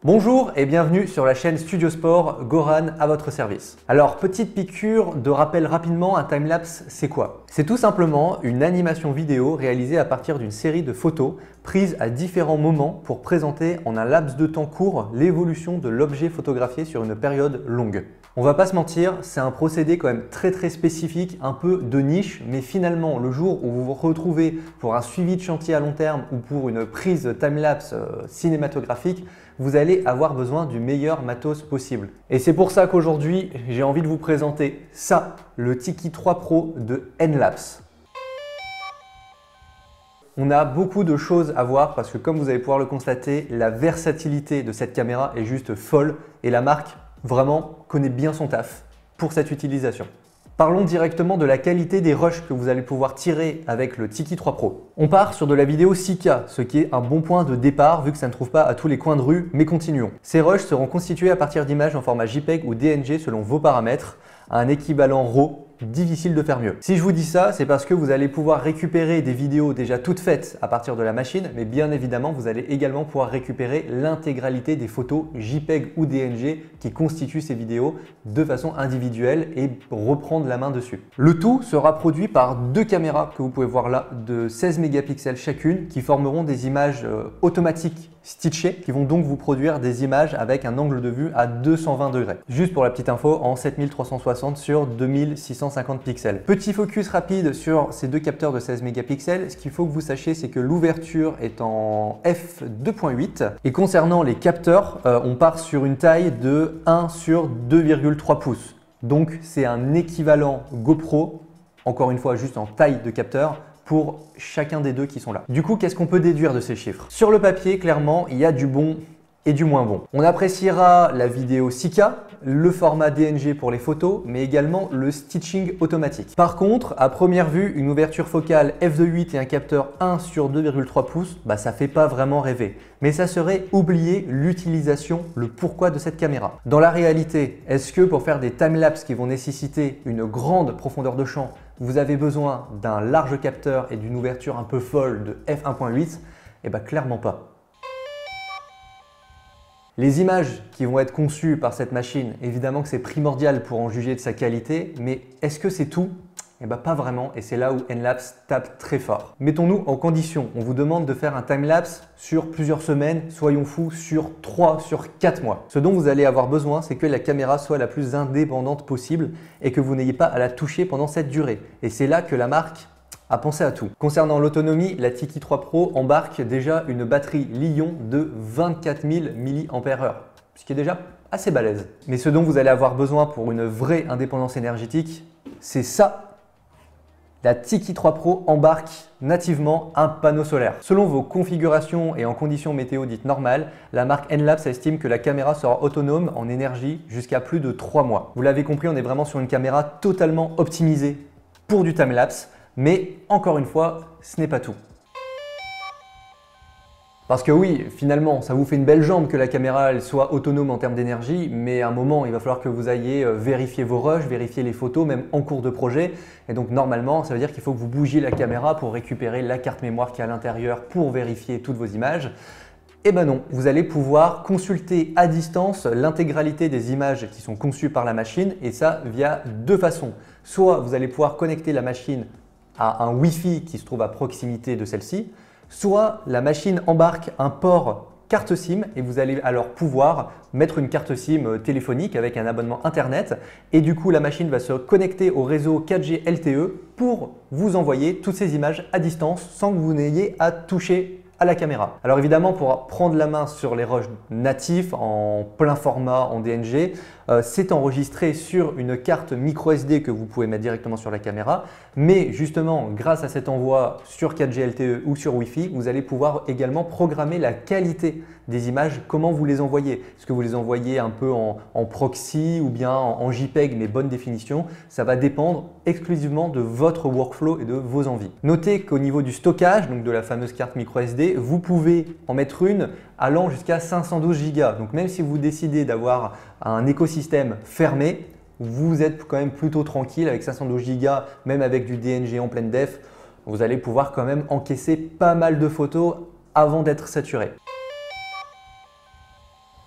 Bonjour et bienvenue sur la chaîne Studio Sport, Goran à votre service. Alors, petite piqûre de rappel rapidement, un timelapse c'est quoi? C'est tout simplement une animation vidéo réalisée à partir d'une série de photos prises à différents moments pour présenter en un laps de temps court l'évolution de l'objet photographié sur une période longue. On va pas se mentir, c'est un procédé quand même très spécifique, un peu de niche, mais finalement le jour où vous vous retrouvez pour un suivi de chantier à long terme ou pour une prise timelapse cinématographique, vous allez avoir besoin du meilleur matos possible. Et c'est pour ça qu'aujourd'hui, j'ai envie de vous présenter ça, le Tiki 3 Pro de Enlapse. On a beaucoup de choses à voir parce que comme vous allez pouvoir le constater, la versatilité de cette caméra est juste folle et la marque vraiment connaît bien son taf pour cette utilisation. Parlons directement de la qualité des rushs que vous allez pouvoir tirer avec le Tiki 3 Pro. On part sur de la vidéo 6K, ce qui est un bon point de départ vu que ça ne trouve pas à tous les coins de rue, mais continuons. Ces rushs seront constitués à partir d'images en format JPEG ou DNG selon vos paramètres, à un équivalent RAW. Difficile de faire mieux. Si je vous dis ça, c'est parce que vous allez pouvoir récupérer des vidéos déjà toutes faites à partir de la machine, mais bien évidemment, vous allez également pouvoir récupérer l'intégralité des photos JPEG ou DNG qui constituent ces vidéos de façon individuelle et reprendre la main dessus. Le tout sera produit par deux caméras que vous pouvez voir là de 16 mégapixels chacune qui formeront des images automatiques stitchées qui vont donc vous produire des images avec un angle de vue à 220 degrés. Juste pour la petite info, en 7360 sur 2650 pixels. Petit focus rapide sur ces deux capteurs de 16 mégapixels. Ce qu'il faut que vous sachiez, c'est que l'ouverture est en f2.8 et concernant les capteurs, on part sur une taille de 1 sur 2,3 pouces. Donc c'est un équivalent GoPro, encore une fois juste en taille de capteur, pour chacun des deux qui sont là. Du coup, qu'est-ce qu'on peut déduire de ces chiffres? Sur le papier, clairement, il y a du bon et du moins bon. On appréciera la vidéo 6K, le format DNG pour les photos, mais également le stitching automatique. Par contre, à première vue, une ouverture focale f2.8 et un capteur 1 sur 2,3 pouces, ça fait pas vraiment rêver. Mais ça serait oublier l'utilisation, le pourquoi de cette caméra. Dans la réalité, est-ce que pour faire des timelapses qui vont nécessiter une grande profondeur de champ, vous avez besoin d'un large capteur et d'une ouverture un peu folle de f1.8? Eh bien, clairement pas. Les images qui vont être conçues par cette machine, évidemment que c'est primordial pour en juger de sa qualité, mais est-ce que c'est tout? Eh bien pas vraiment, et c'est là où Enlapse tape très fort. Mettons-nous en condition, on vous demande de faire un timelapse sur plusieurs semaines, soyons fous, sur 3, sur 4 mois. Ce dont vous allez avoir besoin, c'est que la caméra soit la plus indépendante possible et que vous n'ayez pas à la toucher pendant cette durée. Et c'est là que la marque a pensé à tout. Concernant l'autonomie, la Tiki 3 Pro embarque déjà une batterie Li-ion de 24 000 mAh, ce qui est déjà assez balèze. Mais ce dont vous allez avoir besoin pour une vraie indépendance énergétique, c'est ça. La Tiki 3 Pro embarque nativement un panneau solaire. Selon vos configurations et en conditions météo dites normales, la marque Enlapse estime que la caméra sera autonome en énergie jusqu'à plus de 3 mois. Vous l'avez compris, on est vraiment sur une caméra totalement optimisée pour du timelapse. Mais encore une fois, ce n'est pas tout. Parce que oui, finalement, ça vous fait une belle jambe que la caméra elle soit autonome en termes d'énergie, mais à un moment, il va falloir que vous ayez vérifier vos rushs, vérifier les photos, même en cours de projet. Et donc normalement, ça veut dire qu'il faut que vous bougiez la caméra pour récupérer la carte mémoire qui est à l'intérieur pour vérifier toutes vos images. Eh ben non, vous allez pouvoir consulter à distance l'intégralité des images qui sont conçues par la machine et ça via deux façons. Soit vous allez pouvoir connecter la machine à un Wi-Fi qui se trouve à proximité de celle-ci, soit la machine embarque un port carte SIM et vous allez alors pouvoir mettre une carte SIM téléphonique avec un abonnement internet et du coup la machine va se connecter au réseau 4G LTE pour vous envoyer toutes ces images à distance sans que vous n'ayez à toucher à la caméra. Alors évidemment, pour prendre la main sur les rushs natifs en plein format en DNG, c'est enregistré sur une carte micro SD que vous pouvez mettre directement sur la caméra. Mais justement, grâce à cet envoi sur 4G LTE ou sur Wi-Fi, vous allez pouvoir également programmer la qualité des images, comment vous les envoyez. Est-ce que vous les envoyez un peu en proxy ou bien en JPEG mais bonne définition? Ça va dépendre exclusivement de votre workflow et de vos envies. Notez qu'au niveau du stockage, donc de la fameuse carte micro SD, vous pouvez en mettre une allant jusqu'à 512 Go. Donc même si vous décidez d'avoir un écosystème fermé, vous êtes quand même plutôt tranquille avec 512 Go, même avec du DNG en pleine def. Vous allez pouvoir quand même encaisser pas mal de photos avant d'être saturé.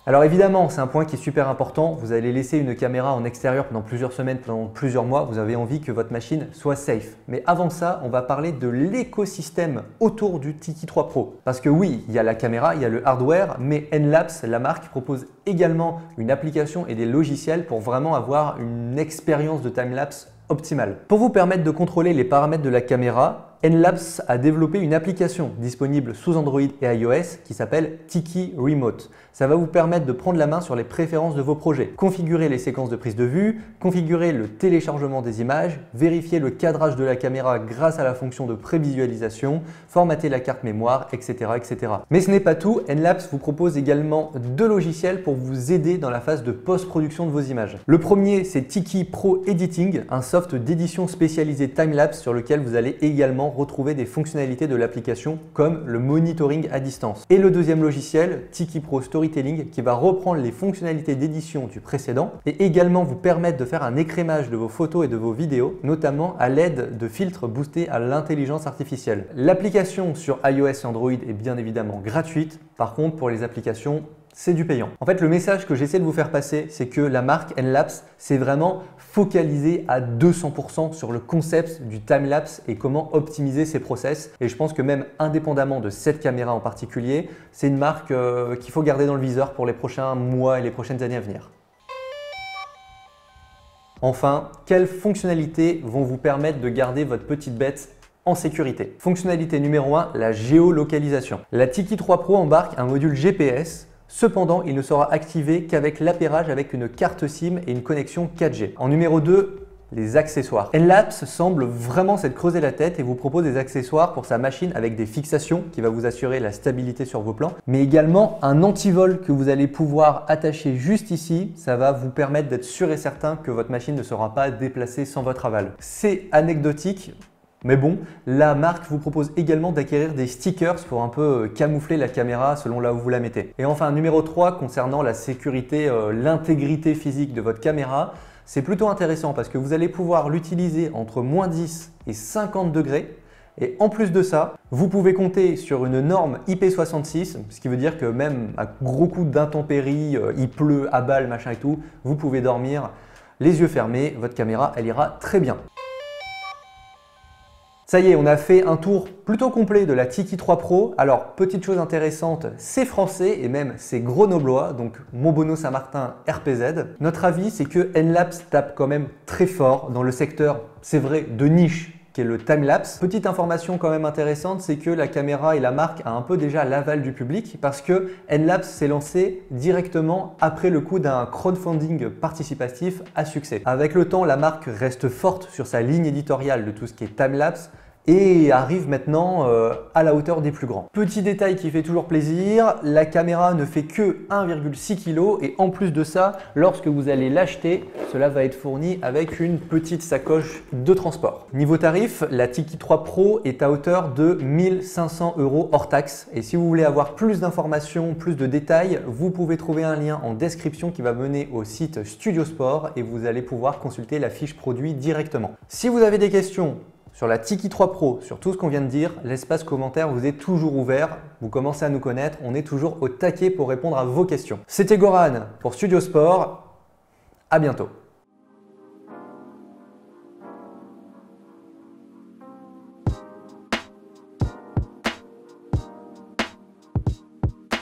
Alors évidemment, c'est un point qui est super important. Vous allez laisser une caméra en extérieur pendant plusieurs semaines, pendant plusieurs mois. Vous avez envie que votre machine soit safe. Mais avant ça, on va parler de l'écosystème autour du Tiki 3 Pro. Parce que oui, il y a la caméra, il y a le hardware, mais Enlabs, la marque, propose également une application et des logiciels pour vraiment avoir une expérience de timelapse optimale. Pour vous permettre de contrôler les paramètres de la caméra, Enlabs a développé une application disponible sous Android et iOS qui s'appelle Tiki Remote. Ça va vous permettre de prendre la main sur les préférences de vos projets, configurer les séquences de prise de vue, configurer le téléchargement des images, vérifier le cadrage de la caméra grâce à la fonction de prévisualisation, formater la carte mémoire, etc. etc. Mais ce n'est pas tout, Enlabs vous propose également deux logiciels pour vous aider dans la phase de post-production de vos images. Le premier, c'est Tiki Pro Editing, un soft d'édition spécialisé timelapse sur lequel vous allez également retrouver des fonctionnalités de l'application comme le monitoring à distance. Et le deuxième logiciel, Tiki Pro Storytelling, qui va reprendre les fonctionnalités d'édition du précédent et également vous permettre de faire un écrémage de vos photos et de vos vidéos, notamment à l'aide de filtres boostés à l'intelligence artificielle. L'application sur iOS et Android est bien évidemment gratuite. Par contre, pour les applications, c'est du payant. En fait, le message que j'essaie de vous faire passer, c'est que la marque Enlabs s'est vraiment focalisée à 200% sur le concept du timelapse et comment optimiser ses process. Et je pense que même indépendamment de cette caméra en particulier, c'est une marque qu'il faut garder dans le viseur pour les prochains mois et les prochaines années à venir. Enfin, quelles fonctionnalités vont vous permettre de garder votre petite bête en sécurité? Fonctionnalité numéro 1, la géolocalisation. La Tiki 3 Pro embarque un module GPS. Cependant, il ne sera activé qu'avec l'appairage avec une carte SIM et une connexion 4G. En numéro 2, les accessoires. Enlabs semble vraiment s'être creusé la tête et vous propose des accessoires pour sa machine avec des fixations qui va vous assurer la stabilité sur vos plans, mais également un antivol que vous allez pouvoir attacher juste ici. Ça va vous permettre d'être sûr et certain que votre machine ne sera pas déplacée sans votre aval. C'est anecdotique. Mais bon, la marque vous propose également d'acquérir des stickers pour un peu camoufler la caméra selon là où vous la mettez. Et enfin, numéro 3, concernant la sécurité, l'intégrité physique de votre caméra, c'est plutôt intéressant parce que vous allez pouvoir l'utiliser entre moins 10 et 50 degrés. Et en plus de ça, vous pouvez compter sur une norme IP66, ce qui veut dire que même à gros coup d'intempéries, il pleut, à balles, machin et tout, vous pouvez dormir les yeux fermés, votre caméra, elle ira très bien. Ça y est, on a fait un tour plutôt complet de la Tiki 3 Pro. Alors, petite chose intéressante, c'est français et même c'est grenoblois, donc Montbonneau Saint-Martin RPZ. Notre avis, c'est que Enlabs tape quand même très fort dans le secteur, c'est vrai, de niche, qui est le timelapse. Petite information quand même intéressante, c'est que la caméra et la marque a un peu déjà l'aval du public parce que Enlabs s'est lancé directement après le coup d'un crowdfunding participatif à succès. Avec le temps, la marque reste forte sur sa ligne éditoriale de tout ce qui est timelapse et arrive maintenant à la hauteur des plus grands. Petit détail qui fait toujours plaisir, la caméra ne fait que 1,6 kg et en plus de ça, lorsque vous allez l'acheter, cela va être fourni avec une petite sacoche de transport. Niveau tarif, la Tiki 3 Pro est à hauteur de 1 500 € hors taxe et si vous voulez avoir plus d'informations, plus de détails, vous pouvez trouver un lien en description qui va mener au site Studio Sport et vous allez pouvoir consulter la fiche produit directement. Si vous avez des questions sur la Tiki 3 Pro, sur tout ce qu'on vient de dire, l'espace commentaire vous est toujours ouvert. Vous commencez à nous connaître, on est toujours au taquet pour répondre à vos questions. C'était Goran pour Studio Sport, à bientôt.